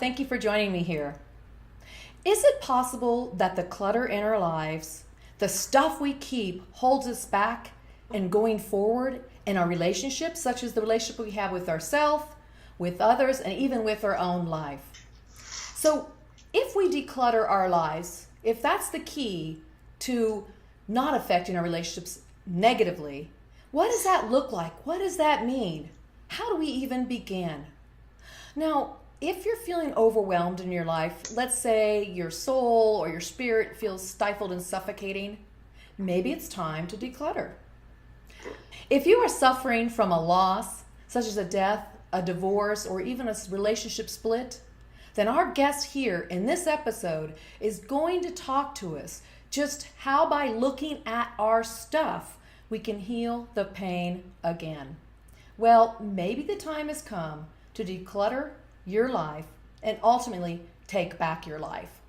Thank you for joining me here. Is it possible that the clutter in our lives, the stuff we keep, holds us back and going forward in our relationships, such as the relationship we have with ourselves, with others, and even with our own life? So if we declutter our lives, if that's the key to not affecting our relationships negatively, what does that look like? What does that mean? How do we even begin? Now, if you're feeling overwhelmed in your life, let's say your soul or your spirit feels stifled and suffocating, maybe it's time to declutter. If you are suffering from a loss, such as a death, a divorce, or even a relationship split, then our guest here in this episode is going to talk to us just how by looking at our stuff we can heal the pain again. Well, maybe the time has come to declutter your life and ultimately take back your life.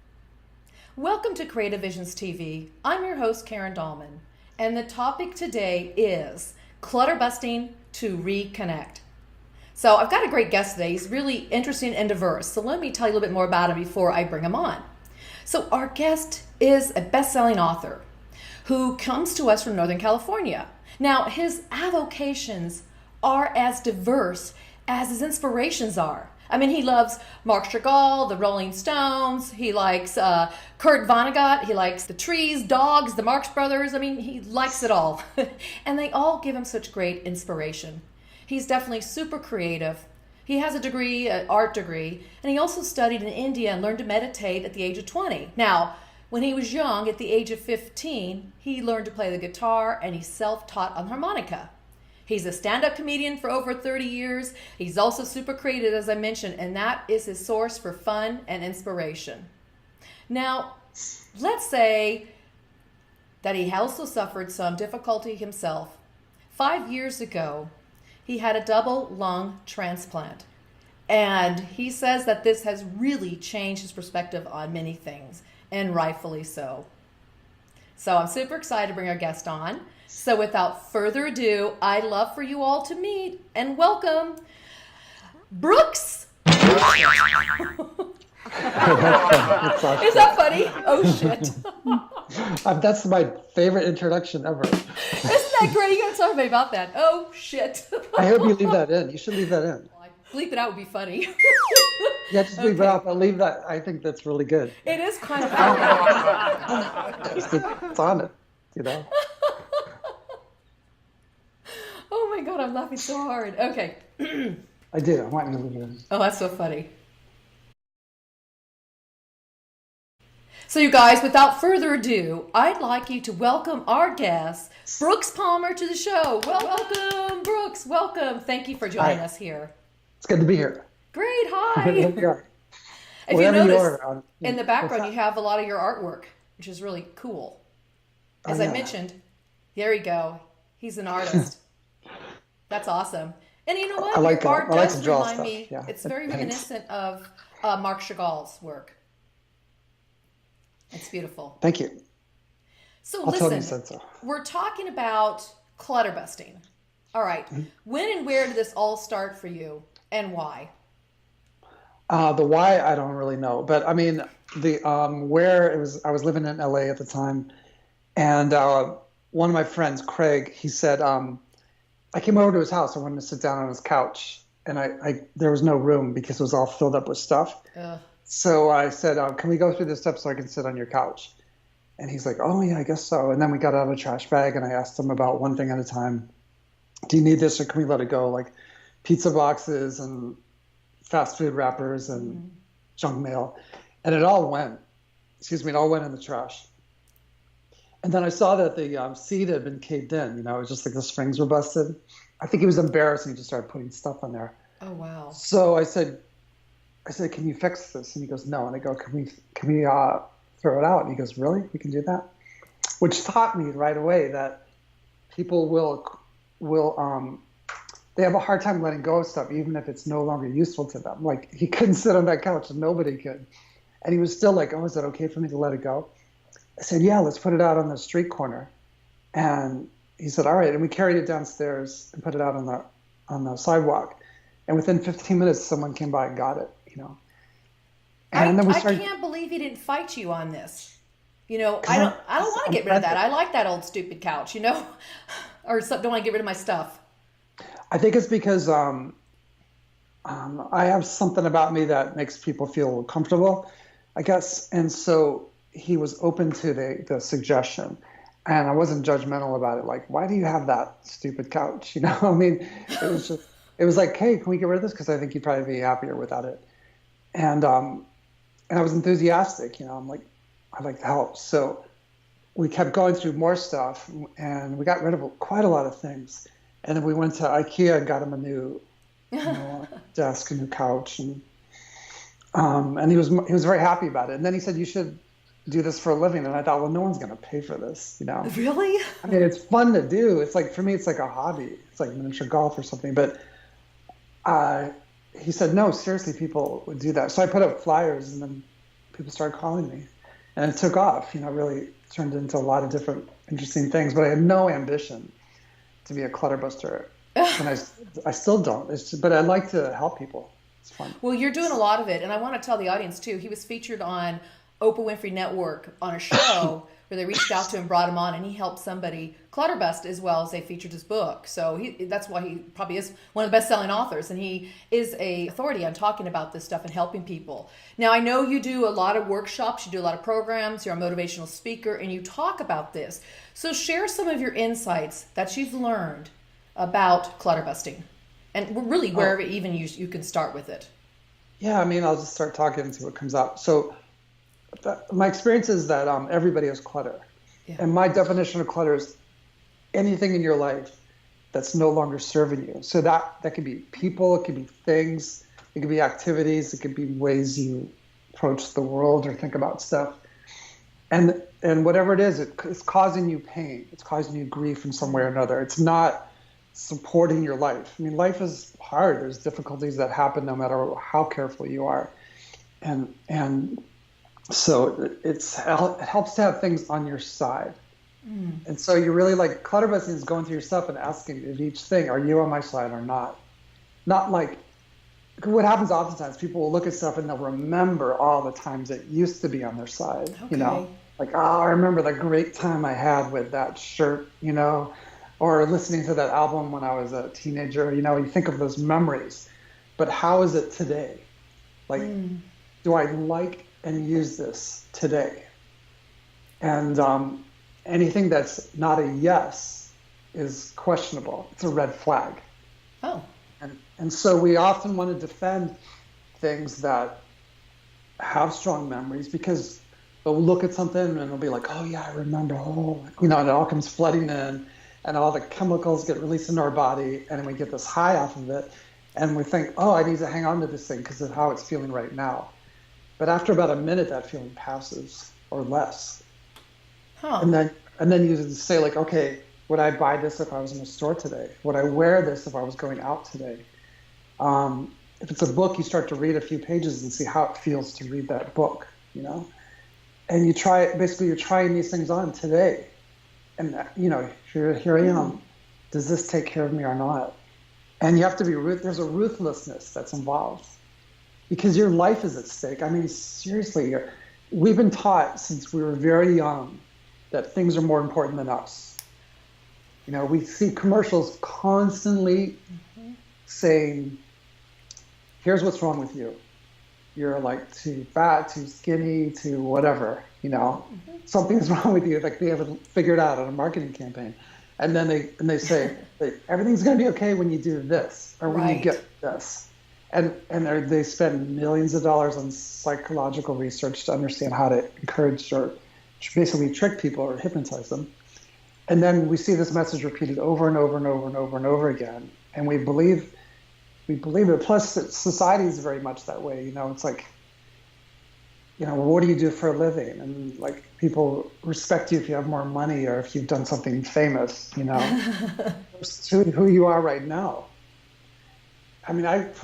Welcome to Creative Visions TV. I'm your host, Karen Dahlman, and the topic today is clutter busting to reconnect. So I've got a great guest today. He's really interesting and diverse. So let me tell you a little bit more about him before I bring him on. So our guest is a best-selling author who comes to us from Northern California. Now, his avocations are as diverse as his inspirations are. I mean, he loves Marc Chagall, the Rolling Stones. He likes Kurt Vonnegut. He likes the trees, dogs, the Marx Brothers. I mean, he likes it all. And they all give him such great inspiration. He's definitely super creative. He has a degree, an art degree, and he also studied in India and learned to meditate at the age of 20. Now, when he was young, at the age of 15, he learned to play the guitar and he self-taught on harmonica. He's a stand-up comedian for over 30 years. He's also super creative, as I mentioned, and that is his source for fun and inspiration. Now, let's say that he also suffered some difficulty himself. 5 years ago, he had a double lung transplant. And he says that this has really changed his perspective on many things, and rightfully so. So I'm super excited to bring our guest on. So without further ado, I'd love for you all to meet and welcome Brooks. Is that funny? Oh, shit. That's my favorite introduction ever. Isn't that great? You got to tell me about that. Oh, shit. I hope you leave that in. You should leave that in. Well, bleep it out would be funny. Yeah, just leave it out, but leave that. I think that's really good. It is kind of funny. It's on it, you know. Oh my God, I'm laughing so hard. Okay. I do. I want you to leave it in. Oh, that's so funny. So you guys, without further ado, I'd like you to welcome our guest, Brooks Palmer, to the show. Welcome, Brooks. Welcome. Thank you for joining us here. It's good to be here. Great. Hi. If you notice, in the background, you have a lot of your artwork, which is really cool. As I mentioned, there you go. He's an artist. That's awesome. And you know what? Your art does remind me, it's very reminiscent of Marc Chagall's work. It's beautiful. Thank you. So listen, we're talking about clutter busting. All right. When and where did this all start for you and why? The why, I don't really know. But I mean, the where it was, I was living in LA at the time. And one of my friends, Craig, he said, I came over to his house. I wanted to sit down on his couch. And there was no room because it was all filled up with stuff. So I said, can we go through this stuff so I can sit on your couch? And he's like, oh, yeah, I guess so. And then we got out of a trash bag and I asked him about one thing at a time. Do you need this or can we let it go? Like pizza boxes and fast food wrappers and junk mail. And it all went in the trash. And then I saw that the seat had been caved in. You know, it was just like the springs were busted. I think he was embarrassed and he just started putting stuff on there. Oh, wow. So I said, can you fix this? And he goes, no. And I go, can we throw it out? And he goes, really? We can do that? Which taught me right away that people will they have a hard time letting go of stuff, even if it's no longer useful to them. Like he couldn't sit on that couch and nobody could. And he was still like, oh, is it okay for me to let it go? I said, yeah, let's put it out on the street corner. And he said, all right. And we carried it downstairs and put it out on the sidewalk. And within 15 minutes, someone came by and got it, you know. And then we I started. can't believe he didn't fight you on this. You know, 'Cause I don't want to I'm get rid of that. friendly. I like that old stupid couch, you know, or don't want to get rid of my stuff. I think it's because I have something about me that makes people feel comfortable, I guess. And so he was open to the suggestion. And I wasn't judgmental about it. Like, why do you have that stupid couch? You know, I mean, it was just, it was like, hey, can we get rid of this? Because I think you'd probably be happier without it. And and I was enthusiastic. You know, I'm like, I'd like to help. So we kept going through more stuff, and we got rid of quite a lot of things. And then we went to IKEA and got him a new, desk, a new couch, and he was very happy about it. And then he said, "You should do this for a living." And I thought, well, no one's going to pay for this, you know. Really? I mean, it's fun to do. It's like, for me, it's like a hobby. It's like miniature golf or something. But he said, no, seriously, people would do that. So I put up flyers, and then people started calling me, and it took off. You know, really turned into a lot of different interesting things. But I had no ambition to be a clutter buster, and I still don't. But I like to help people. It's fun. Well, you're doing a lot of it, and I want to tell the audience too. He was featured on Oprah Winfrey Network on a show where they reached out to him, brought him on, and he helped somebody clutter bust as well as they featured his book. So that's why he probably is one of the best-selling authors, and he is a authority on talking about this stuff and helping people. Now, I know you do a lot of workshops, you do a lot of programs, you're a motivational speaker, and you talk about this. So share some of your insights that you've learned about clutter busting, and really wherever even you can start with it. Yeah, I mean, I'll just start talking and see what comes out. So my experience is that everybody has clutter. Yeah. And my definition of clutter is anything in your life that's no longer serving you. So that could be people, it could be things, it could be activities, it could be ways you approach the world or think about stuff. And whatever it is, it's causing you pain. It's causing you grief in some way or another. It's not supporting your life. I mean, life is hard. There's difficulties that happen no matter how careful you are. And so it helps to have things on your side. And so you really, like, clutter busting is going through your stuff and asking of each thing, are you on my side or not? Not like, what happens oftentimes, people will look at stuff and they'll remember all the times it used to be on their side. Okay. You know, like, oh, I remember the great time I had with that shirt, you know, or listening to that album when I was a teenager. You know, you think of those memories, but how is it today? Like, do I like and use this today? And anything that's not a yes is questionable. It's a red flag. Oh. And so we often want to defend things that have strong memories, because they'll look at something and it'll be like, oh yeah, I remember, you know, and it all comes flooding in, and all the chemicals get released into our body, and we get this high off of it, and we think, oh, I need to hang on to this thing because of how it's feeling right now. But after about a minute, that feeling passes, or less. Huh. And then you say, like, okay, would I buy this if I was in a store today? Would I wear this if I was going out today? If it's a book, you start to read a few pages and see how it feels to read that book, you know? And you try, basically you're trying these things on today. And, you know, here I am. Does this take care of me or not? And you have to be, there's a ruthlessness that's involved, because your life is at stake. I mean, seriously, we've been taught since we were very young that things are more important than us. You know, we see commercials constantly saying, here's what's wrong with you. You're like too fat, too skinny, too whatever, you know, something's wrong with you. Like, they haven't figured out on a marketing campaign. And then they say that everything's going to be okay when you do this, or when you get this. And they spend millions of dollars on psychological research to understand how to encourage or basically trick people or hypnotize them. And then we see this message repeated over and over and over and over and over again. And we believe it. Plus, society is very much that way. You know, it's like, you know, what do you do for a living? And like, people respect you if you have more money or if you've done something famous, you know, to who you are right now. I mean, I've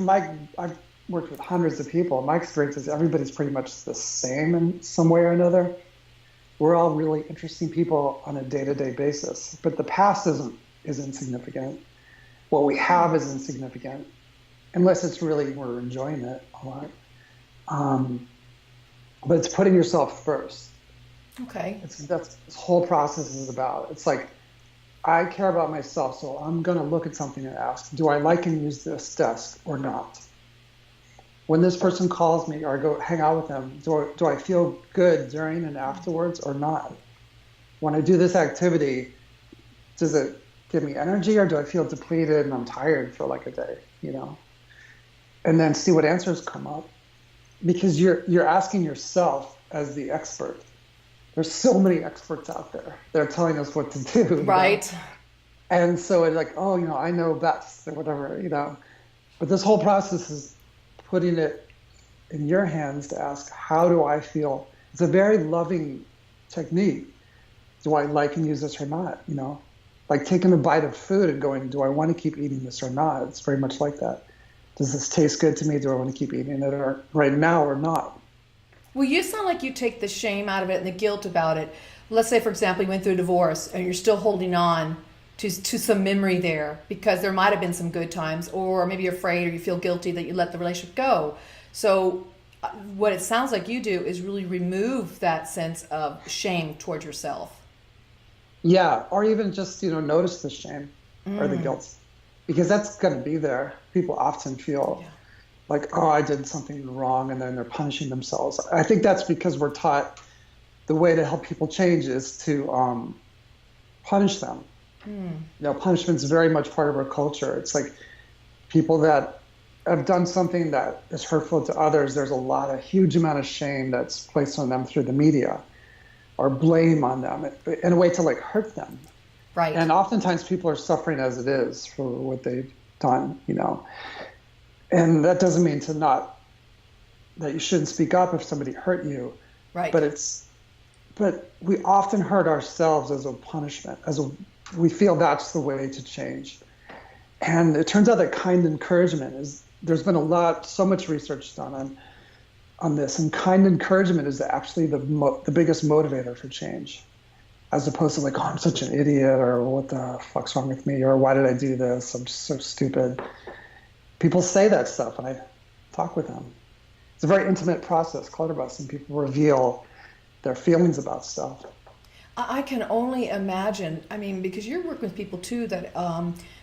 worked with hundreds of people. My experience is everybody's pretty much the same in some way or another. We're all really interesting people on a day-to-day basis, but the past is insignificant. What we have is insignificant, unless it's really, we're enjoying it a lot. but it's putting yourself first. Okay. That's this whole process is about. It's like, I care about myself, so I'm going to look at something and ask, do I like and use this desk or not? When this person calls me or I go hang out with them, do I feel good during and afterwards or not? When I do this activity, does it give me energy or do I feel depleted and I'm tired for like a day, you know? And then see what answers come up. Because you're asking yourself as the expert. There's so many experts out there. They're telling us what to do. Right. You know? And so it's like, oh, you know, I know best or whatever, you know. But this whole process is putting it in your hands to ask, how do I feel? It's a very loving technique. Do I like and use this or not? You know, like taking a bite of food and going, do I want to keep eating this or not? It's very much like that. Does this taste good to me? Do I want to keep eating it or right now or not? Well, you sound like you take the shame out of it and the guilt about it. Let's say, for example, you went through a divorce and you're still holding on to some memory there because there might have been some good times, or maybe you're afraid or you feel guilty that you let the relationship go. So what it sounds like you do is really remove that sense of shame towards yourself. Yeah, or even just, you know, notice the shame or the guilt, because that's going to be there. People often feel like, oh, I did something wrong, and then they're punishing themselves. I think that's because we're taught the way to help people change is to punish them. You know, punishment's very much part of our culture. It's like people that have done something that is hurtful to others, there's a huge amount of shame that's placed on them through the media, or blame on them in a way to like hurt them. Right. And oftentimes people are suffering as it is for what they've done, you know. And that doesn't mean that you shouldn't speak up if somebody hurt you. Right. But we often hurt ourselves as a punishment, we feel that's the way to change. And it turns out that kind encouragement there's been so much research done on this, and kind encouragement is actually the biggest motivator for change, as opposed to like, oh, I'm such an idiot, or what the fuck's wrong with me, or why did I do this? I'm just so stupid. People say that stuff, and I talk with them. It's a very intimate process, clutter busting. People reveal their feelings about stuff. I can only imagine. I mean, because you're working with people too that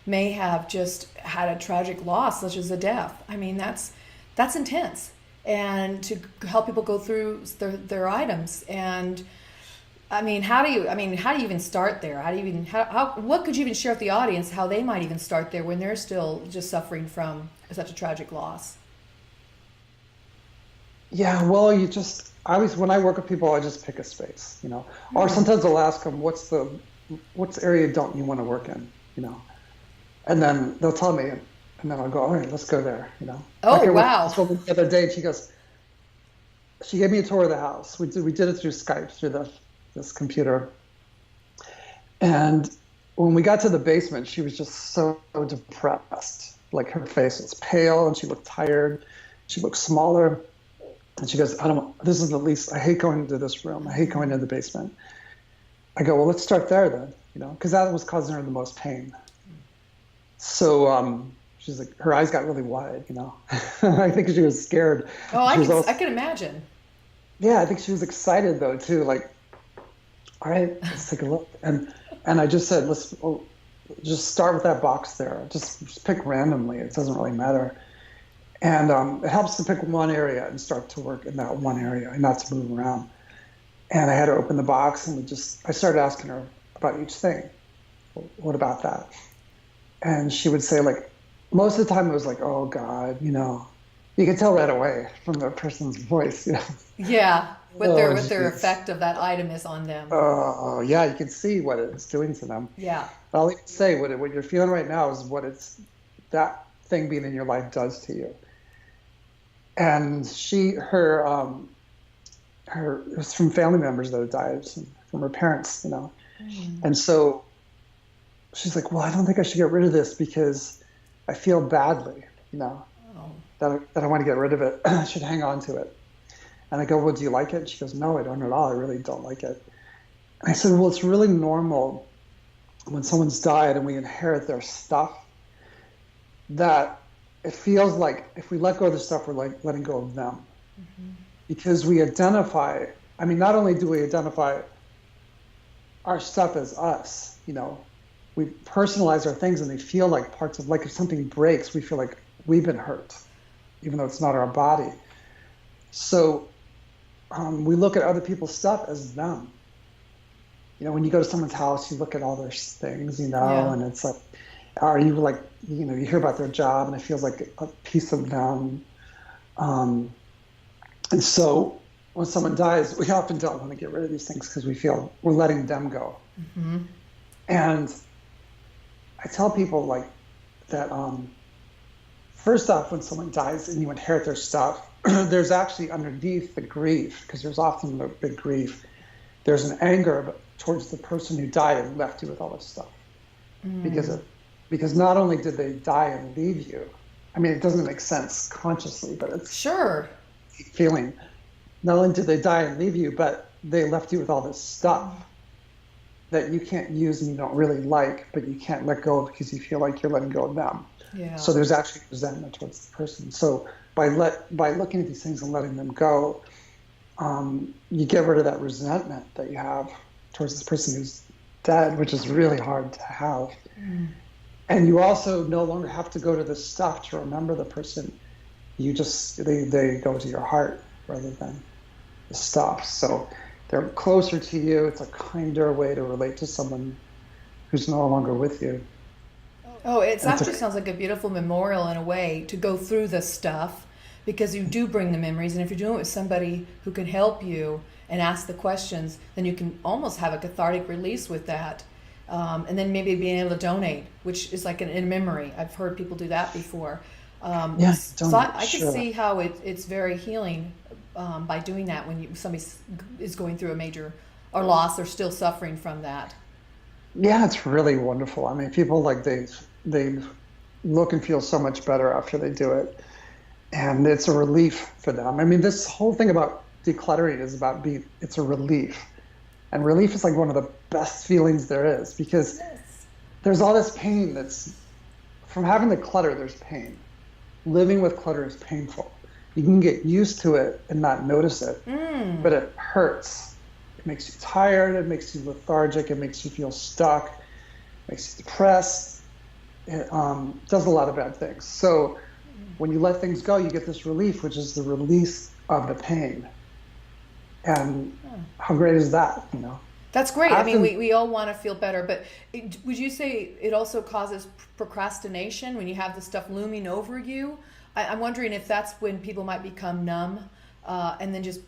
may have just had a tragic loss, such as a death. I mean, that's intense, and to help people go through their items. And I mean, how do you even start there? What could you even share with the audience how they might even start there when they're still just suffering from such a tragic loss? Yeah, well, when I work with people, I just pick a space, you know, or sometimes I'll ask them, what's area don't you want to work in, you know, and then they'll tell me, and then I'll go, all right, let's go there, you know. Oh, like wow. The other day, she gave me a tour of the house. We did it through Skype, through this computer. And when we got to the basement, she was just so depressed. Like her face was pale and she looked tired. She looked smaller. And she goes, I hate going into this room. I hate going into the basement. I go, well, let's start there then, you know, because that was causing her the most pain. So she's like, her eyes got really wide, you know. I think she was scared. Oh, I can imagine. Yeah, I think she was excited though too. Like, all right, let's take a look. And I just said, let's just start with that box there. Just pick randomly. It doesn't really matter. And it helps to pick one area and start to work in that one area and not to move around. And I had her open the box, and I started asking her about each thing. What about that? And she would say, like, most of the time it was like, oh God, you know, you can tell right away from the person's voice, you know. Yeah, what their effect of that item is on them. Oh, yeah, you can see what it's doing to them. Yeah. But I'll even say what you're feeling right now is what that thing being in your life does to you. And her it was from family members that had died, from her parents, you know. And so she's like, well, I don't think I should get rid of this because I feel badly, you know, that I want to get rid of it. I should hang on to it. And I go, well, do you like it? And she goes, no, I don't at all. I really don't like it. And I said, well, it's really normal when someone's died and we inherit their stuff, that it feels like if we let go of the stuff, we're like letting go of them. because we identify, I mean, not only do we identify our stuff as us, we personalize our things and they feel like parts of, like if something breaks, we feel like we've been hurt, even though it's not our body. So we look at other people's stuff as them. When you go to someone's house, you look at all their things, Yeah. and it's like, are you like, you hear about their job and it feels like a piece of them. And so when someone dies, we often don't want to get rid of these things because we feel we're letting them go. Mm-hmm. And I tell people like that, first off, when someone dies and you inherit their stuff, there's actually underneath the grief, because there's often a big grief, there's an anger towards the person who died and left you with all this stuff. Because not only did they die and leave you, I mean, it doesn't make sense consciously, but it's Sure. feeling. Not only did they die and leave you, but they left you with all this stuff that you can't use and you don't really like, but you can't let go of because you feel like you're letting go of them. Yeah. So there's actually resentment towards the person. So by looking at these things and letting them go, you get rid of that resentment that you have towards this person who's dead, which is really hard to have. Mm. And you also no longer have to go to the stuff to remember the person. You just, they go to your heart rather than the stuff. So they're closer to you. It's a kinder way to relate to someone who's no longer with you. Oh, it actually sounds like a beautiful memorial in a way to go through the stuff, because you do bring the memories. And if you're doing it with somebody who can help you and ask the questions, then you can almost have a cathartic release with that. And then maybe being able to donate, which is like an in memory. I've heard people do that before. Yes, so I can see how it's very healing by doing that when somebody is going through a major or loss or still suffering from that. Yeah, it's really wonderful. I mean, people like they look and feel so much better after they do it, and it's a relief for them. I mean, this whole thing about decluttering is about it's a relief, and relief is like one of the best feelings there is, because there's all this pain that's from having the clutter. There's pain. Living with clutter is painful. You can get used to it and not notice it, but it hurts. It makes you tired. It makes you lethargic. It makes you feel stuck. It makes you depressed. It does a lot of bad things. So when you let things go, you get this relief, which is the release of the pain. And how great is that, That's great. I mean, we all want to feel better, but would you say it also causes procrastination when you have the stuff looming over you? I'm wondering if that's when people might become numb and then just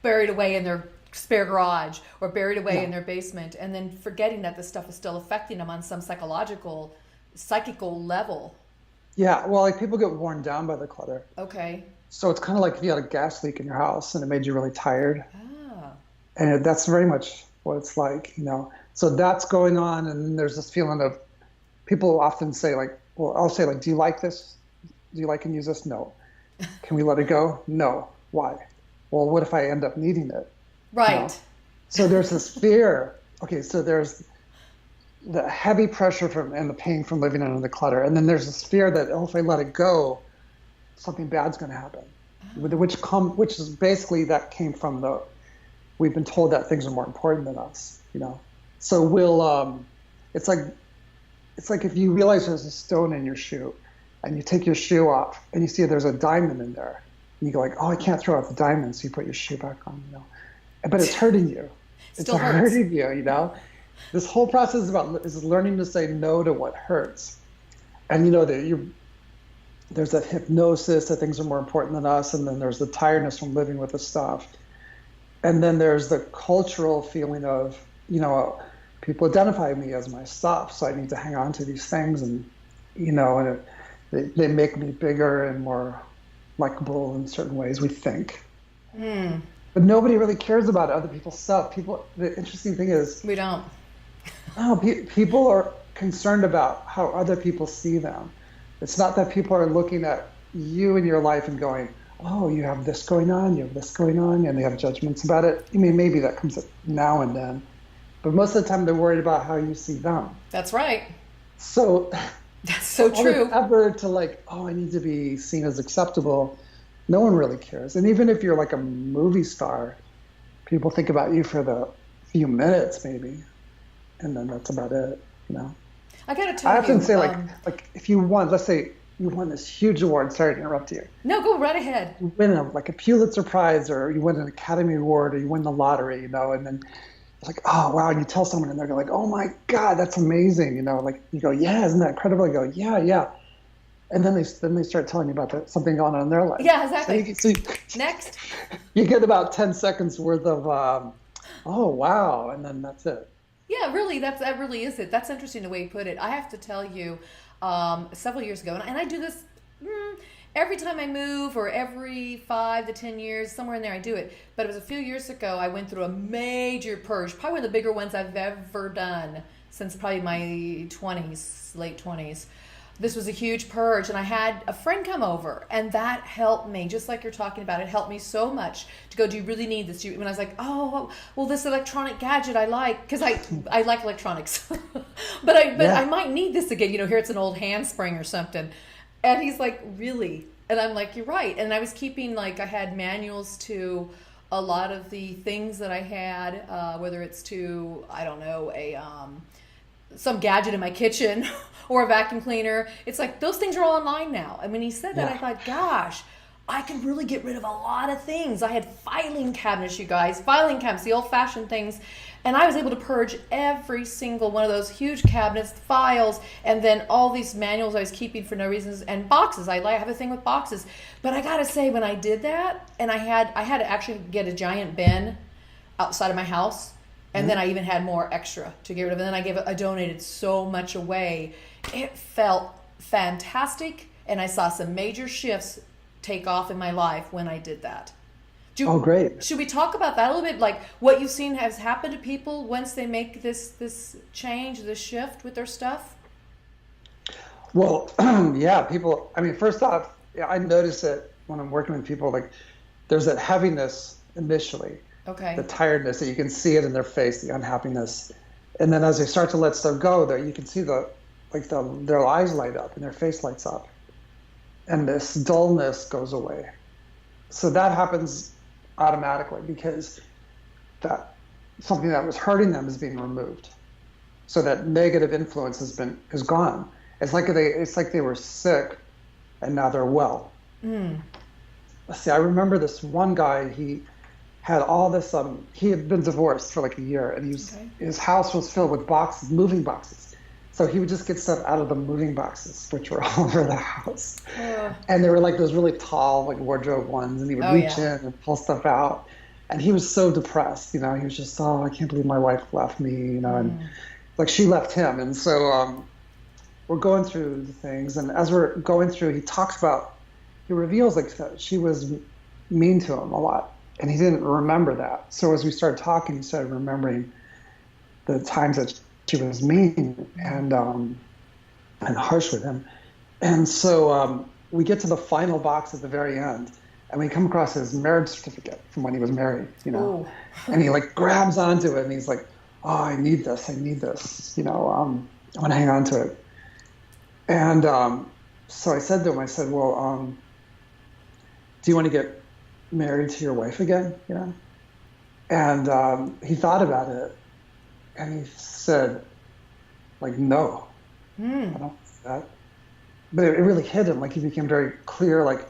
buried away in their spare garage or buried away in their basement, and then forgetting that the stuff is still affecting them on some psychological level. Yeah, well, like people get worn down by the clutter. Okay. So it's kind of like if you had a gas leak in your house and it made you really tired. Ah. And that's very much what it's like, So that's going on, and then there's this feeling of, people often say like, well, I'll say like, do you like this? Do you like and use this? No. Can we let it go? No. Why? Well, what if I end up needing it? Right. So there's this fear. Okay, so there's the heavy pressure and the pain from living under the clutter, and then there's this fear that, if I let it go, something bad's going to happen, which is basically that came from we've been told that things are more important than us, So we'll it's like if you realize there's a stone in your shoe, and you take your shoe off and you see there's a diamond in there, and you go like, oh, I can't throw out the diamond, so you put your shoe back on, but it's hurting you. It's hurting you, This whole process is learning to say no to what hurts. And there's that hypnosis that things are more important than us, and then there's the tiredness from living with the stuff. And then there's the cultural feeling of, people identify me as my stuff, so I need to hang on to these things, and they make me bigger and more likable in certain ways, we think. But nobody really cares about other people's stuff. The interesting thing is, We don't. People are concerned about how other people see them. It's not that people are looking at you and your life and going, oh, you have this going on, you have this going on, and they have judgments about it. I mean, maybe that comes up now and then, but most of the time they're worried about how you see them. That's right. So that's so true. All this effort to like, oh, I need to be seen as acceptable, No one really cares. And even if you're like a movie star, people think about you for the few minutes maybe, and then that's about it, you know. I gotta I tell often you, say like if you won, let's say you won this huge award. Sorry to interrupt you. no, go right ahead. You win like a Pulitzer Prize, or you win an Academy Award, or you win the lottery, you know, and then it's like, oh wow, and you tell someone, and they're like, oh my God, that's amazing, you know, like you go, yeah, isn't that incredible? You go, yeah, yeah, and then they start telling you about something going on in their life. Yeah, exactly. So Next. you get about 10 seconds worth of, oh wow, and then that's it. Yeah, really, that really is it. That's interesting the way you put it. I have to tell you, several years ago, and I do this every time I move, or every 5 to 10 years, somewhere in there I do it. But it was a few years ago, I went through a major purge, probably one of the bigger ones I've ever done since probably my 20s, late 20s. This was a huge purge, and I had a friend come over, and that helped me, just like you're talking about. It helped me so much to go, do you really need this? When I was like, oh, well, this electronic gadget I like, because I like electronics, but I might need this again. Here it's an old handspring or something. And he's like, really? And I'm like, you're right. And I was keeping, I had manuals to a lot of the things that I had, whether it's to, I don't know, some gadget in my kitchen or a vacuum cleaner. It's like those things are all online now. And when he said that, I thought, gosh, I can really get rid of a lot of things. I had filing cabinets, you guys, filing cabinets, the old-fashioned things. And I was able to purge every single one of those huge cabinets, files, and then all these manuals I was keeping for no reasons, and boxes. I have a thing with boxes. But I got to say, when I did that, and I had to actually get a giant bin outside of my house, and then I even had more extra to get rid of. And then I donated so much away. It felt fantastic, and I saw some major shifts take off in my life when I did that. Oh, great. Should we talk about that a little bit? Like what you've seen has happened to people once they make this change, this shift with their stuff? Well, yeah, people, I mean, first off, I notice it when I'm working with people, like there's that heaviness initially. Okay. The tiredness that you can see it in their face, the unhappiness. And then as they start to let stuff go, there you can see their eyes light up and their face lights up. And this dullness goes away. So that happens automatically because that something that was hurting them is being removed. So that negative influence is gone. It's like they were sick and now they're well. See, I remember this one guy, he had all this, he had been divorced for like a year, and his house was filled with boxes, moving boxes. So he would just get stuff out of the moving boxes, which were all over the house. And they were like those really tall, like wardrobe ones, and he would reach in and pull stuff out. And he was so depressed, he was just, I can't believe my wife left me, and like she left him. And so we're going through the things, and as we're going through, he reveals like that she was mean to him a lot. And he didn't remember that. So as we started talking, he started remembering the times that she was mean and harsh with him. And so we get to the final box at the very end, and we come across his marriage certificate from when he was married, Ooh. And he like grabs onto it, and he's like, oh, I need this, I want to hang on to it. And so I said to him, well, do you want to get married to your wife again, And he thought about it, and he said, like, no, I don't want that. But it really hit him. Like, he became very clear, like,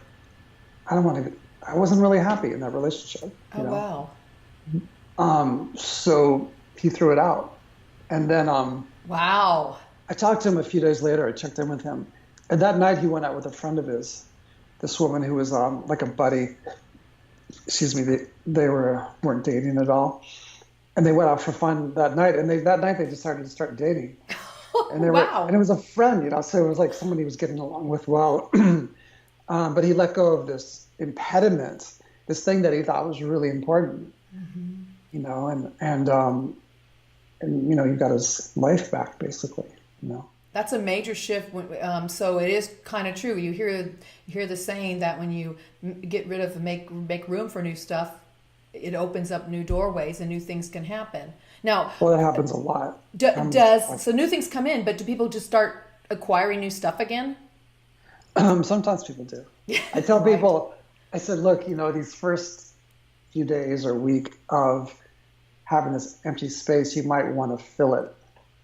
I wasn't really happy in that relationship. Oh, wow. So he threw it out. And then wow. I talked to him a few days later. I checked in with him. And that night he went out with a friend of his, this woman who was like a buddy. Excuse me, they weren't dating at all, and they went out for fun that night. And that night they decided to start dating. And and it was a friend, so it was like somebody he was getting along with well. But he let go of this impediment, this thing that he thought was really important, and he got his life back basically, That's a major shift. So it is kind of true. You hear the saying that when you get rid of make room for new stuff, it opens up new doorways and new things can happen. Now, well, that happens a lot. So new things come in, but do people just start acquiring new stuff again? Sometimes people do. I tell people, I said, look, these first few days or week of having this empty space, you might want to fill it,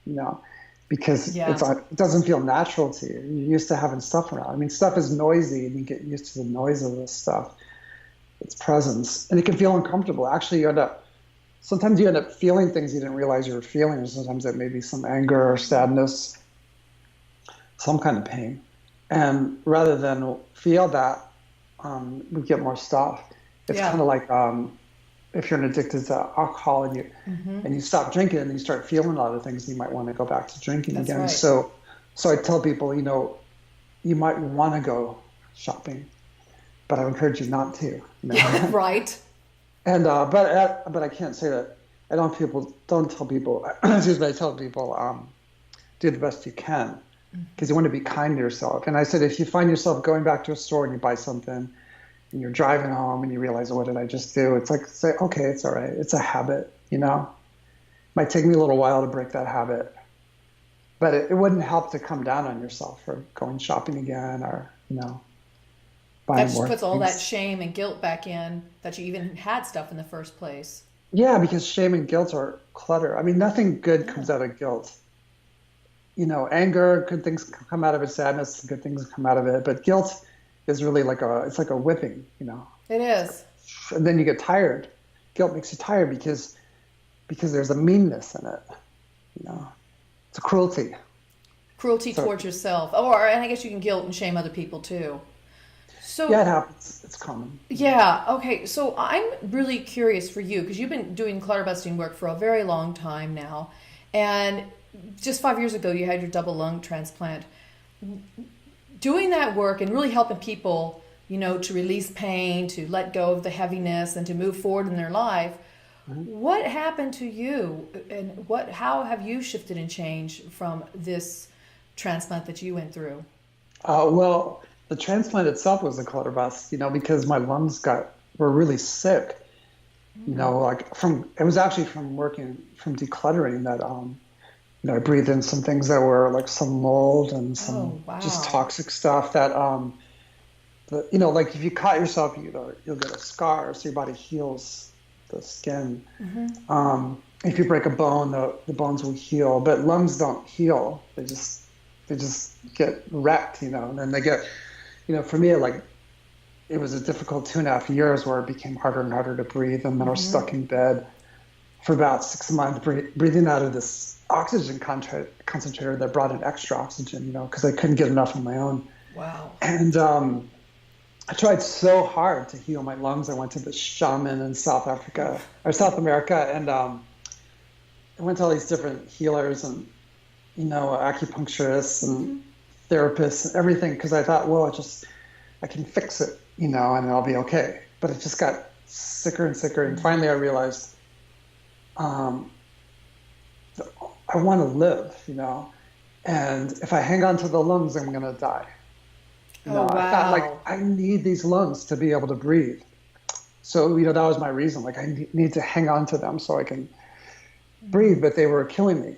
you know, because Yeah. it doesn't feel natural to you. You're used to having stuff around. I mean, stuff is noisy, and you get used to the noise of this stuff, its presence, and it can feel uncomfortable. Actually, sometimes you end up feeling things you didn't realize you were feeling. Sometimes it may be some anger or sadness, some kind of pain. And rather than feel that, we get more stuff. It's Yeah. kind of like if you're addicted to alcohol and you stop drinking and you start feeling a lot of things, you might want to go back to drinking That's again. right. So I tell people, you might want to go shopping, but I encourage you not to. Right. And but I can't say that. I don't tell people. Excuse me. I tell people do the best you can, because you want to be kind to yourself. And I said, if you find yourself going back to a store and you buy something, and you're driving home and you realize, what did I just do? It's like, say, okay, it's all right. It's a habit. Might take me a little while to break that habit, but it wouldn't help to come down on yourself for going shopping again, or buying That just more puts all that things. shame and guilt back in that you even had stuff in the first place. Yeah, because shame and guilt are clutter. I mean, nothing good Yeah. comes out of guilt. Anger, good things come out of it. Sadness, good things come out of it. But guilt is really it's like a whipping. It is. And then you get tired. Guilt makes you tired because there's a meanness in it. It's a cruelty. Cruelty So towards yourself. And I guess you can guilt and shame other people too. So, yeah, it happens. It's common. yeah, okay. So I'm really curious for you because you've been doing clutter busting work for a very long time now. And just 5 years ago, you had your double lung transplant. Doing that work and really helping people, to release pain, to let go of the heaviness, and to move forward in their life. What happened to you, and how have you shifted and changed from this transplant that you went through? Well, the transplant itself was a clutter bust, because my lungs were really sick. It was actually from working from decluttering that I breathed in some things that were like some mold and some Oh, wow. just toxic stuff that like if you cut yourself, you'll get a scar, so your body heals the skin. If you break a bone, the bones will heal, but lungs don't heal. They just get wrecked, and then they get, for me, it was a difficult 2.5 years where it became harder and harder to breathe, and then I was stuck in bed for about 6 months, breathing out of this oxygen concentrator that brought in extra oxygen, because I couldn't get enough on my own. Wow. And I tried so hard to heal my lungs. I went to the shaman in South America, and I went to all these different healers and acupuncturists and therapists and everything, because I thought, well, I can fix it, and I'll be okay. But it just got sicker and sicker, and finally I realized I want to live, and if I hang on to the lungs, I'm going to die. Oh, I thought, wow. I need these lungs to be able to breathe. So, that was my reason. I need to hang on to them so I can breathe, but they were killing me,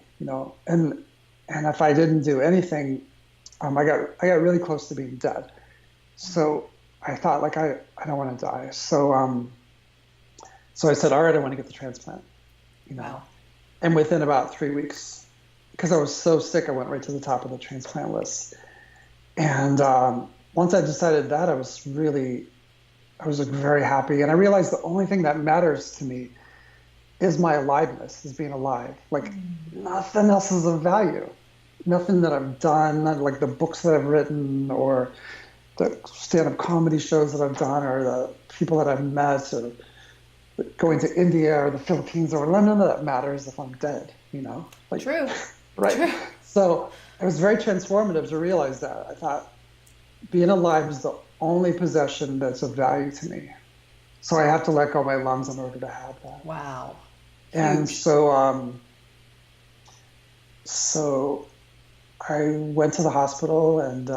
and if I didn't do anything, I got really close to being dead. So I thought, I don't want to die. So I said, all right, I want to get the transplant, Wow. And within about 3 weeks, because I was so sick, I went right to the top of the transplant list. And once I decided that, I was very happy. And I realized the only thing that matters to me is my aliveness, is being alive. Nothing else is of value. Nothing that I've done, not like the books that I've written or the stand-up comedy shows that I've done or the people that I've met or going to India or the Philippines or none of that matters if I'm dead, True. Right. True. So it was very transformative to realize that. I thought being alive is the only possession that's of value to me. So I have to let go of my lungs in order to have that. Wow. And Huge. so I went to the hospital, and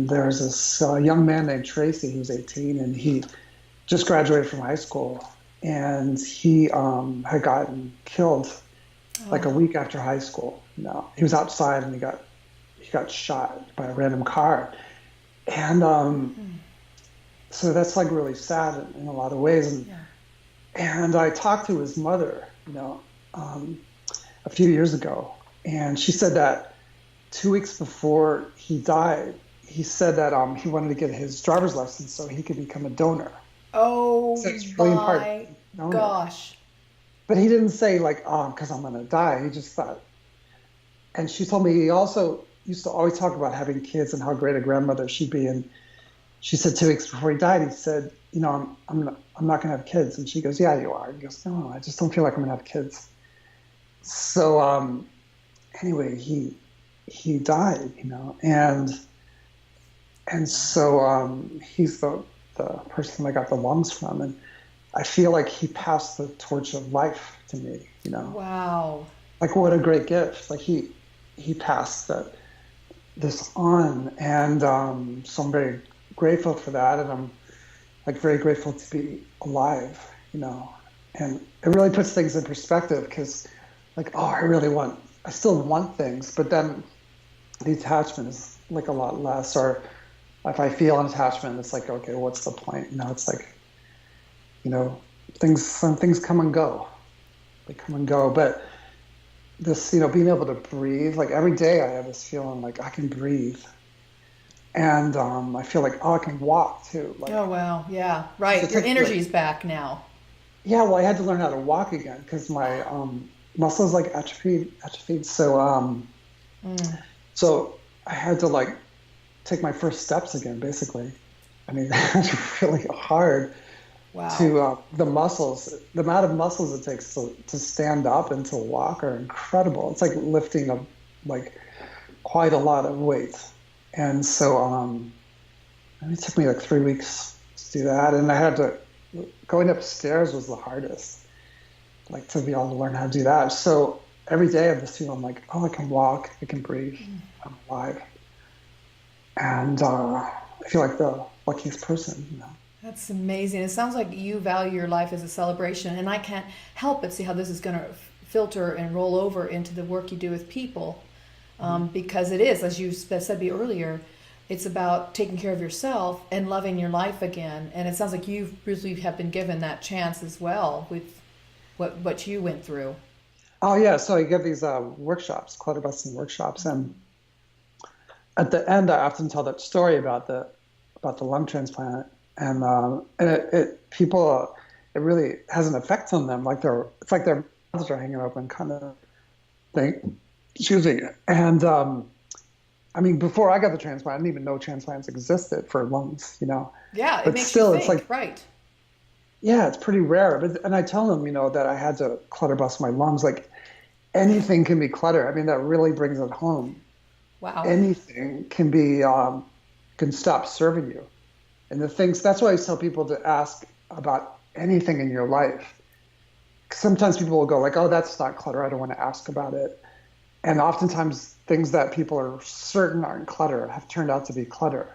there was this young man named Tracy. He was 18, and he just graduated from high school, and he had gotten killed like a week after high school. He was outside and he got shot by a random car, and so that's like really sad in a lot of ways. Yeah. And I talked to his mother, a few years ago, and she said that 2 weeks before he died, he said that he wanted to get his driver's license so he could become a donor. Oh So it's really important my to be a donor. gosh. But he didn't say like, oh, because I'm going to die. He just thought. And she told me he also used to always talk about having kids and how great a grandmother she'd be. And she said 2 weeks before he died, he said, I'm not going to have kids. And she goes, yeah, you are. He goes, no, I just don't feel like I'm going to have kids. So anyway, he died, and so he's the person I got the lungs from, and I feel like he passed the torch of life to me, Wow. Like what a great gift! Like he passed this on, and so I'm very grateful for that, and I'm like very grateful to be alive, and it really puts things in perspective because, like, oh, I still want things, but then the attachment is like a lot less, or if I feel an attachment, it's like, okay, what's the point? It's like, some things come and go. They come and go. But this, being able to breathe, like every day I have this feeling like I can breathe. And I feel like, oh, I can walk too. Like, Oh wow. Yeah. Right. Your energy's back now. yeah, well, I had to learn how to walk again because my muscles like atrophied. So so I had to like take my first steps again, basically. I mean, that's really hard. Wow. To the amount of muscles it takes to stand up and to walk are incredible. It's like lifting like quite a lot of weight. And so it took me like 3 weeks to do that. And going upstairs was the hardest, like to be able to learn how to do that. So every day I have this feeling like, oh, I can walk, I can breathe, I'm alive. And I feel like the luckiest person, That's amazing. It sounds like you value your life as a celebration, and I can't help but see how this is going to filter and roll over into the work you do with people, because it is, as you said earlier, it's about taking care of yourself and loving your life again. And it sounds like you really have been given that chance as well with what you went through. Oh yeah, so I give these workshops, clutter busting workshops, and at the end I often tell that story about the lung transplant. And people, it really has an effect on them. Like it's like their mouths are hanging open, kind of thing. Excuse me. And I mean, before I got the transplant, I didn't even know transplants existed for lungs. Yeah, but makes still, you think, it's like, right? yeah, it's pretty rare. And I tell them, that I had to clutter bust my lungs. Like anything can be clutter. I mean, that really brings it home. Wow. Anything can stop serving you. And that's why I tell people to ask about anything in your life. Sometimes people will go like, oh, that's not clutter, I don't want to ask about it. And oftentimes things that people are certain aren't clutter have turned out to be clutter.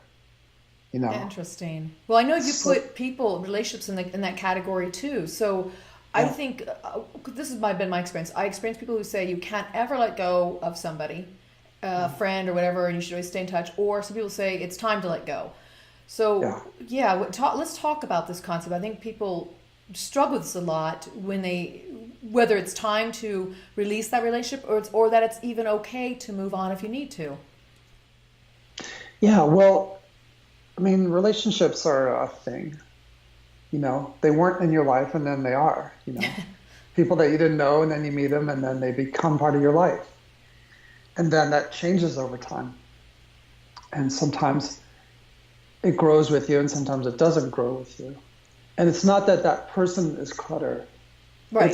Interesting. Well, I know you put relationships in that category too. So I think this has been my experience. I experience people who say you can't ever let go of somebody, a friend or whatever, and you should always stay in touch. Or some people say it's time to let go. So let's talk about this concept. I think people struggle with this a lot whether it's time to release that relationship or that it's even okay to move on if you need to. Yeah, well, I mean, relationships are a thing. They weren't in your life and then they are. People that you didn't know and then you meet them and then they become part of your life, and then that changes over time. And sometimes it grows with you and sometimes it doesn't grow with you. And it's not that person is clutter. Right.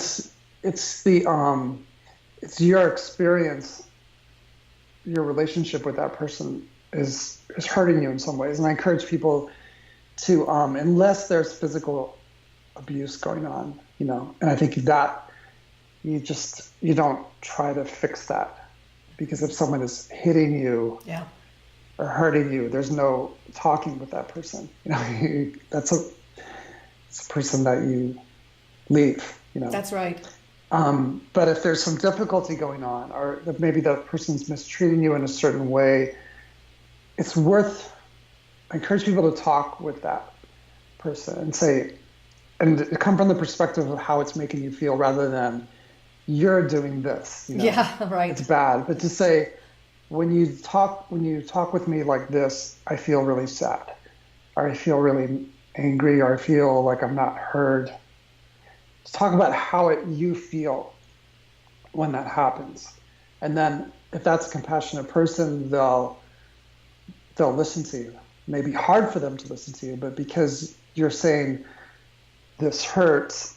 It's your experience, your relationship with that person is hurting you in some ways. And I encourage people to, unless there's physical abuse going on, and I think that you don't try to fix that, because if someone is hitting you, or hurting you, there's no talking with that person. It's a person that you leave. That's right. But if there's some difficulty going on, or if maybe the person's mistreating you in a certain way, I encourage people to talk with that person and say, and come from the perspective of how it's making you feel rather than you're doing this, Yeah, right. it's bad. But to say, when you talk with me like this, I feel really sad, or I feel really angry, or I feel like I'm not heard. Just talk about how you feel when that happens. And then if that's a compassionate person, they'll listen to you. It may be hard for them to listen to you, but because you're saying this hurts,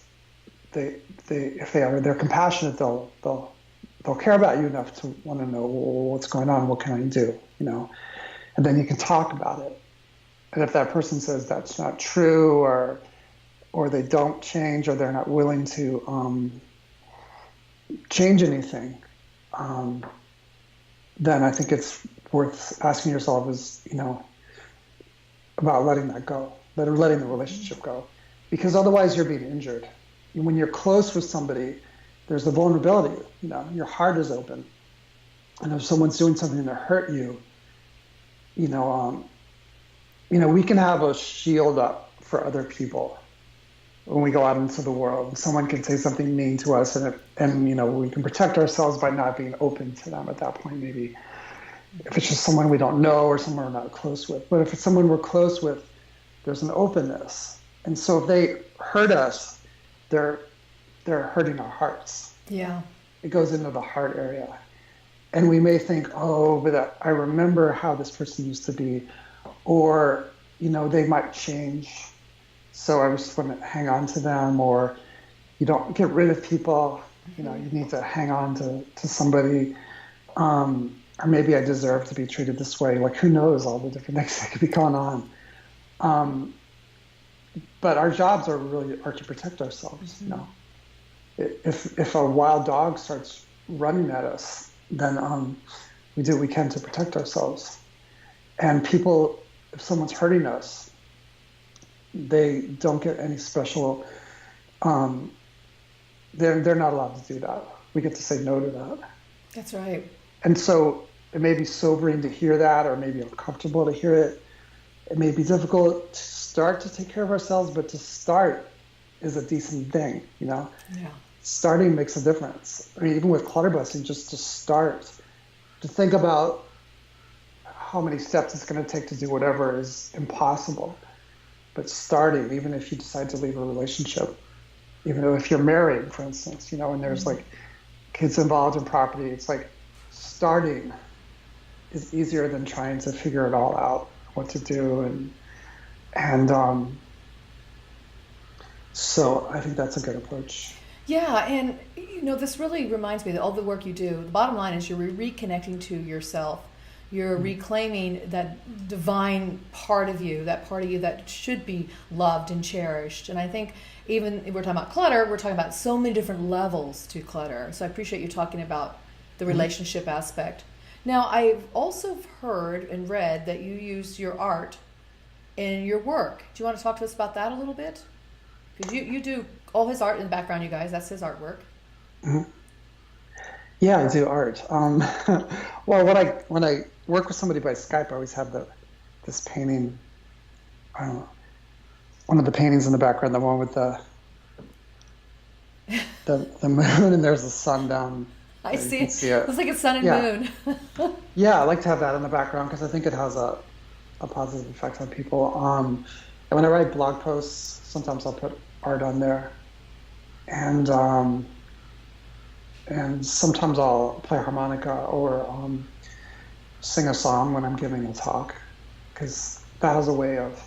if they're compassionate, they'll care about you enough to want to know, well, what's going on, what can I do, and then you can talk about it. And if that person says that's not true, or they don't change, or they're not willing to change anything, then I think it's worth asking yourself about letting that go, letting the relationship go, because otherwise you're being injured. And when you're close with somebody, there's the vulnerability. Your heart is open, and if someone's doing something to hurt you, we can have a shield up for other people when we go out into the world. Someone can say something mean to us, and we can protect ourselves by not being open to them at that point. Maybe if it's just someone we don't know or someone we're not close with. But if it's someone we're close with, there's an openness. And so if they hurt us, they're hurting our hearts. Yeah. It goes into the heart area. And we may think, oh, but I remember how this person used to be, or, they might change, so I just want to hang on to them. Or you don't get rid of people, you need to hang on to somebody. Or maybe I deserve to be treated this way. Like, who knows all the different things that could be going on. But our jobs are to protect ourselves. If a wild dog starts running at us, then we do what we can to protect ourselves. And people, if someone's hurting us, they don't get any special. They're not allowed to do that. We get to say no to that. That's right. And so it may be sobering to hear that, or maybe uncomfortable to hear it. It may be difficult to start to take care of ourselves, but to start is a decent thing, Yeah. Starting makes a difference. I mean, even with clutter busting, just to start, to think about how many steps it's going to take to do whatever is impossible. But starting, even if you decide to leave a relationship, even though if you're married, for instance, and there's like kids involved in property, it's like starting is easier than trying to figure it all out, what to do. And so I think that's a good approach. Yeah, and this really reminds me that all the work you do, the bottom line is you're reconnecting to yourself. You're reclaiming that divine part of you that should be loved and cherished. And I think even if we're talking about clutter, we're talking about so many different levels to clutter. So I appreciate you talking about the relationship aspect. Now, I've also heard and read that you use your art in your work. Do you want to talk to us about that a little bit? Because you do all his art in the background, you guys. That's his artwork. Mm-hmm. Yeah, I do art. Well, when I work with somebody by Skype, I always have this painting. I don't know, one of the paintings in the background, the one with the moon, and there's the sun down. I see. It looks like it's sun and moon. Yeah, I like to have that in the background because I think it has a positive effect on people. And when I write blog posts, sometimes I'll put art on there, and sometimes I'll play harmonica or sing a song when I'm giving a talk, because that has a way of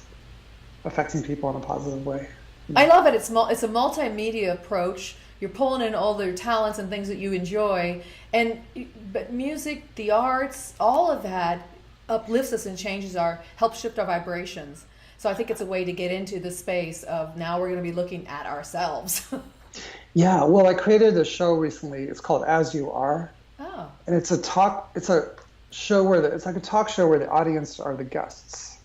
affecting people in a positive way. I love it. It's a multimedia approach. You're pulling in all their talents and things that you enjoy, but music, the arts, all of that uplifts us and helps shift our vibrations. So I think it's a way to get into the space of now we're going to be looking at ourselves. Yeah, well, I created a show recently. It's called As You Are. Oh. And it's a show it's like a talk show where the audience are the guests,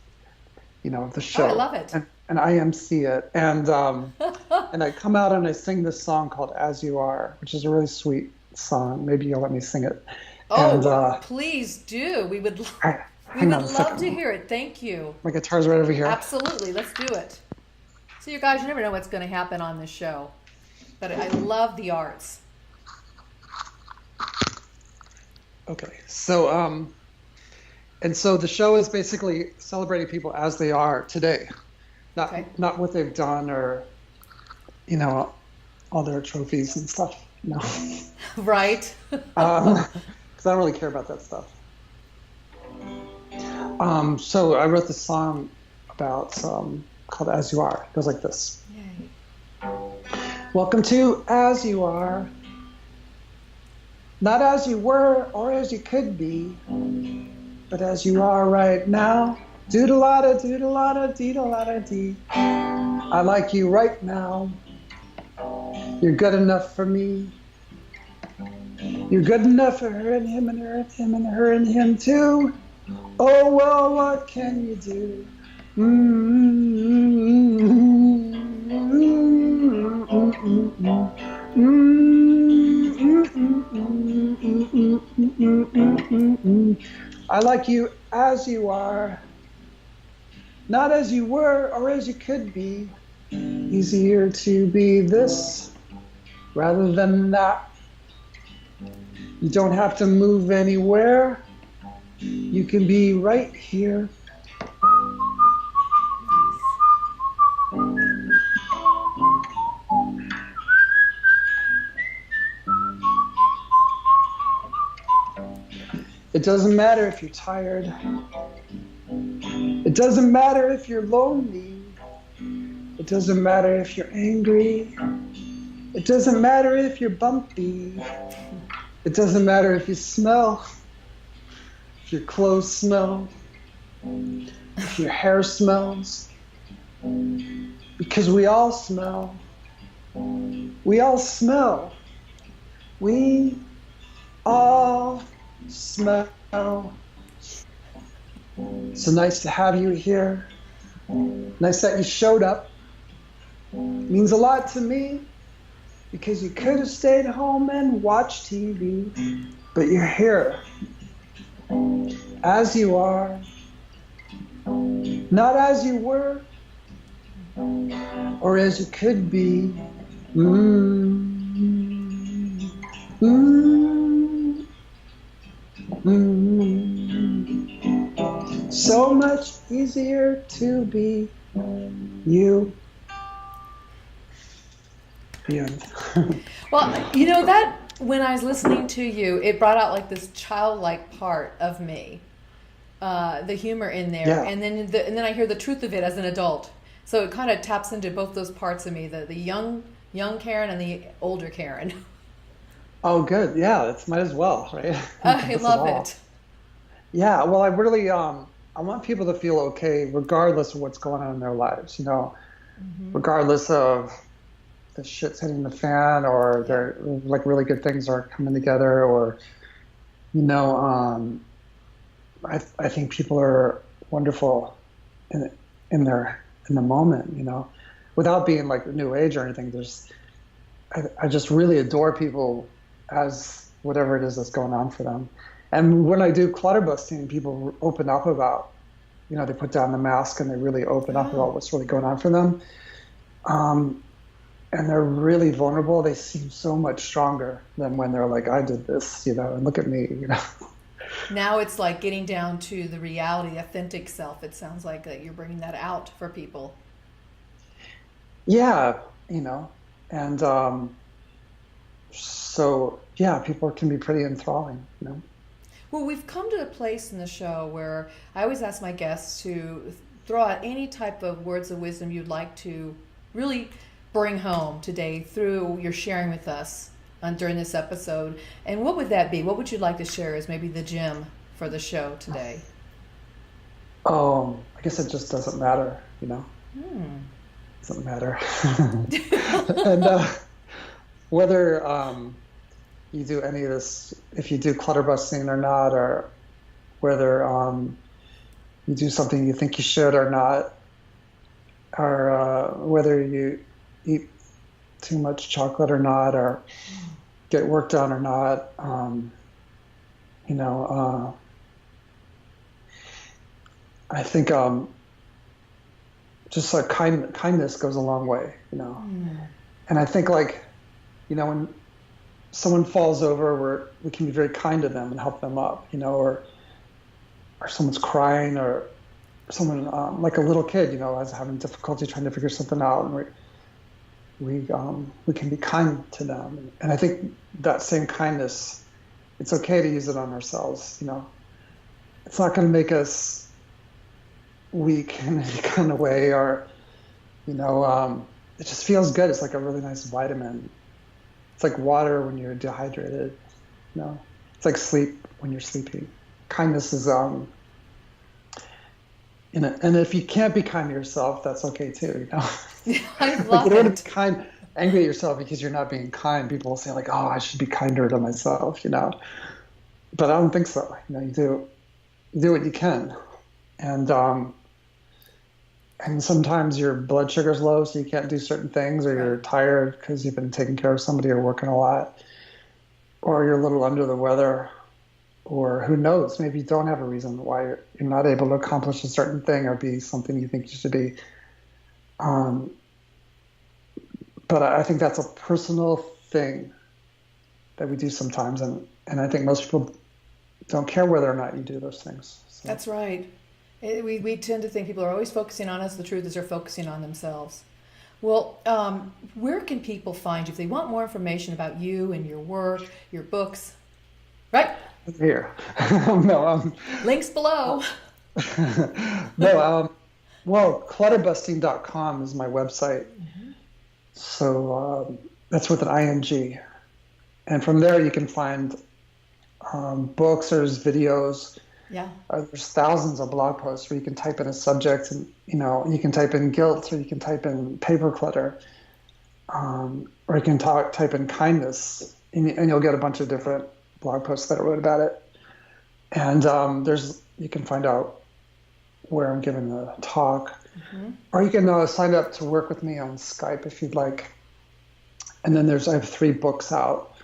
of the show. Oh, I love it. And I MC it. And and I come out and I sing this song called As You Are, which is a really sweet song. Maybe you'll let me sing it. Oh, please do. We would love to hear it. Thank you. My guitar's right over here. Absolutely. Let's do it. So you guys, you never know what's going to happen on this show. But I love the arts. Okay. So, and so the show is basically celebrating people as they are today, Okay. not what they've done or, you know, all their trophies and stuff. No. Right. Because I don't really care about that stuff. So I wrote this song about called "As You Are." It goes like this: Yay. Welcome to As You Are, not as you were or as you could be, but as you are right now. Doodle-lada, doodle-lada, doodle-lada, dee. I like you right now. You're good enough for me. You're good enough for her and him and her and him and her and him too. Oh, well, what can you do? I like you as you are, not as you were or as you could be. Easier to be this rather than that. You don't have to move anywhere. You can be right here. It doesn't matter if you're tired. It doesn't matter if you're lonely. It doesn't matter if you're angry. It doesn't matter if you're bumpy. It doesn't matter if you smell, if your clothes smell, if your hair smells. Because we all smell. We all smell. We all smell. So nice to have you here. Nice that you showed up. Means a lot to me because you could have stayed home and watched TV, but you're here as you are, not as you were or as you could be. So much easier to be you. The end. Well, you know that when I was listening to you, it brought out like this childlike part of me, the humor in there, Yeah. and then I hear the truth of it as an adult. So it kind of taps into both those parts of me, the young Karen and the older Karen. Oh, good. Yeah, it's might as well, right? I Encompass love all. it. Yeah, well, I really, I want people to feel okay regardless of what's going on in their lives, regardless of the shit's hitting the fan or they're like really good things are coming together or, I think people are wonderful in the moment, without being like new age or anything. I just really adore people as whatever it is that's going on for them. And when I do clutter busting, people open up about, they put down the mask and they really open up about what's really going on for them. And they're really vulnerable. They seem so much stronger than when they're like, I did this, and look at me, Now it's like getting down to the reality, the authentic self. It sounds like that you're bringing that out for people. Yeah, and so, yeah, people can be pretty enthralling, Well, we've come to a place in the show where I always ask my guests to throw out any type of words of wisdom you'd like to really bring home today through your sharing with us during this episode. And what would that be? What would you like to share as maybe the gem for the show today? I guess it just doesn't matter, Doesn't matter. And whether you do any of this, if you do clutter busting or not, or whether you do something you think you should or not, or whether you eat too much chocolate or not, or get work done or not, I think just like kindness goes a long way, And I think like, when someone falls over, we can be very kind to them and help them up, or someone's crying, or someone like a little kid, is having difficulty trying to figure something out, and we can be kind to them. And I think that same kindness, it's okay to use it on ourselves. It's not going to make us weak in any kind of way, or it just feels good. It's like a really nice vitamin. It's like water when you're dehydrated. It's like sleep when you're sleepy. Kindness is and if you can't be kind to yourself, that's okay too. I love like, you don't want it. to be angry at yourself because you're not being kind. People will say like, "Oh, I should be kinder to myself," But I don't think so. You do what you can, and sometimes your blood sugar's low, so you can't do certain things, or you're tired because you've been taking care of somebody or working a lot, or you're a little under the weather. Or who knows, maybe you don't have a reason why you're not able to accomplish a certain thing or be something you think you should be. But I think that's a personal thing that we do sometimes. And I think most people don't care whether or not you do those things. So. That's right. We tend to think people are always focusing on us. The truth is they're focusing on themselves. Well, where can people find you if they want more information about you and your work, your books? Right? Here. No. Links below. No. Well, clutterbusting.com is my website. Mm-hmm. So that's with an ing. And from there you can find books, there's videos. Yeah. There's thousands of blog posts where you can type in a subject, and you can type in guilt, or you can type in paper clutter, or you can type in kindness, and you'll get a bunch of different blog posts that I wrote about it. And you can find out where I'm giving the talk, mm-hmm. or you can sign up to work with me on Skype if you'd like. And then I have 3 books out,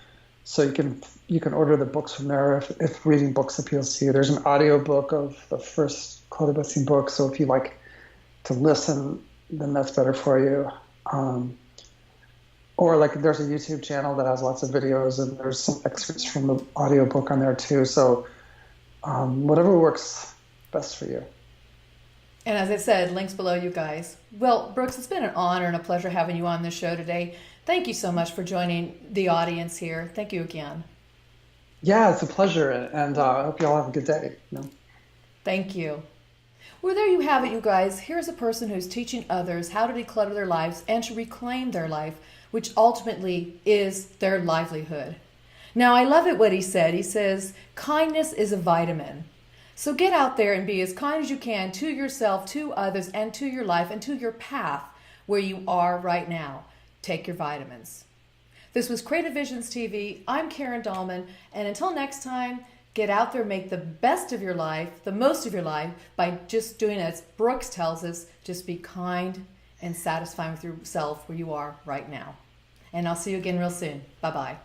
so you can order the books from there if reading books appeals to you. There's an audio book of the first clutter busting book, so if you like to listen, then that's better for you. Or like there's a YouTube channel that has lots of videos, and there's some excerpts from the audio book on there too. So whatever works best for you. And as I said, links below, you guys. Well, Brooks, it's been an honor and a pleasure having you on this show today. Thank you so much for joining the audience here. Thank you again. Yeah, it's a pleasure, and I hope you all have a good day. Thank you. Well, there you have it, you guys. Here's a person who's teaching others how to declutter their lives and to reclaim their life, which ultimately is their livelihood. Now, I love it what he said. He says, kindness is a vitamin. So get out there and be as kind as you can to yourself, to others, and to your life, and to your path where you are right now. Take your vitamins. This was Creative Visions TV. I'm Karen Dahlman, and until next time, get out there, make the best of your life, the most of your life, by just doing as Brooks tells us, just be kind and satisfied with yourself where you are right now. And I'll see you again real soon. Bye-bye.